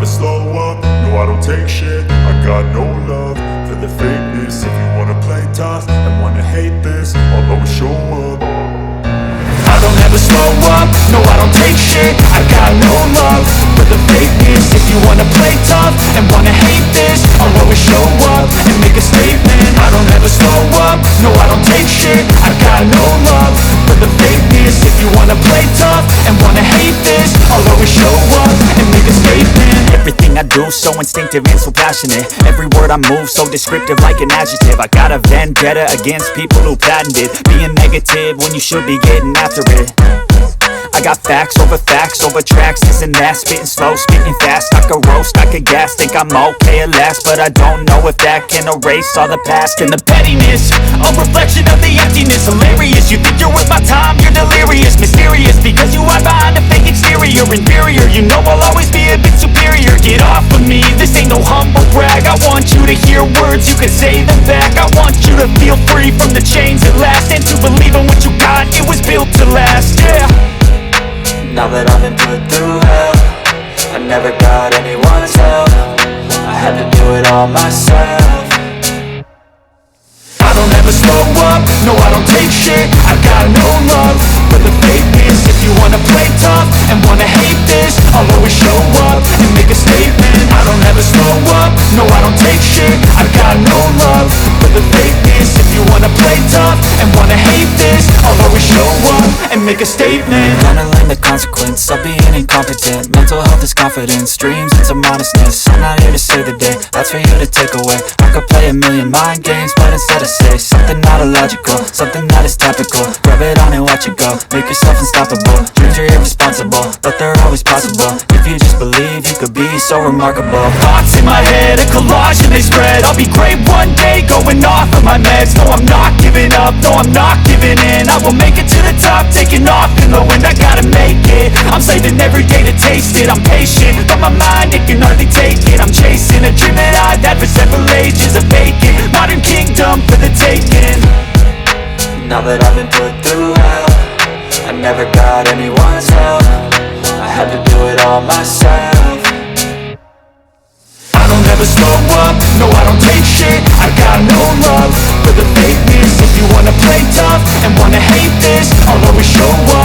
never slow up, no I don't take shit. I got no love for the fakeness. If you wanna play tough and wanna hate this, I'll always show up. I don't ever slow up, no I don't take shit. I got no love for the fakeness. If you wanna play tough and wanna hate this, I'll always show up and make a statement. I don't ever slow up, no I don't take shit. I got no love for the fakeness. If you wanna play tough and wanna hate this, I'll always show up and make a statement. Everything I do so instinctive and so passionate. Every word I move so descriptive like an adjective. I got a vendetta against people who patented being negative when you should be getting after it. I got facts over tracks, isn't that? Spitting slow, spitting fast, I could roast, I could gas. Think I'm okay at last, but I don't know if that can erase all the past. And the pettiness, a reflection of the emptiness. Hilarious, you think you're worth my time, you're delirious. Mysterious, because you hide behind a fake exterior. Inferior, you know I'll always be a bit superior. Get off of me, this ain't no humble brag. I want you to hear words, you can say them back. I want you to feel free from the chains at last, and to believe in what you got, it was built to last, yeah. Now that I've been put through hell, I never got anyone's help. I had to do it all myself. I don't ever slow up, no I don't take shit. I got no love for the fakeness. If you wanna play tough and wanna hate this, I'll always show up and make a statement. I don't ever slow up, no I don't take shit. I got no love for the fakeness. If you wanna play tough and wanna hate this, I'll always show up and make a statement. Gonna learn the consequence of being incompetent. Mental health is confidence, dreams into modestness. I'm not here to save the day, that's for you to take away. I could play a million mind games, but instead I say something not illogical, something that is topical. Rub it on and watch it go, make yourself unstoppable. Dreams are irresponsible, but they're always possible. If you just believe, you could be so remarkable. Thoughts in my head, a collage and they spread. I'll be great one day, going off of my meds. No I'm not giving up, no I'm not giving in. I will make it to the top, taking off in the wind. I gotta make it, I'm saving every day to taste it. I'm patient, but my mind, it can hardly take it. I'm chasing a dream that I've had for several ages. A vacant, modern kingdom for the taking. Now that I've been put through hell, I never got anyone's help. I had to do it all myself. I don't ever slow up, no I don't take shit. I got no love for the fakeness. If you wanna play tough and wanna hate this, I'll always show up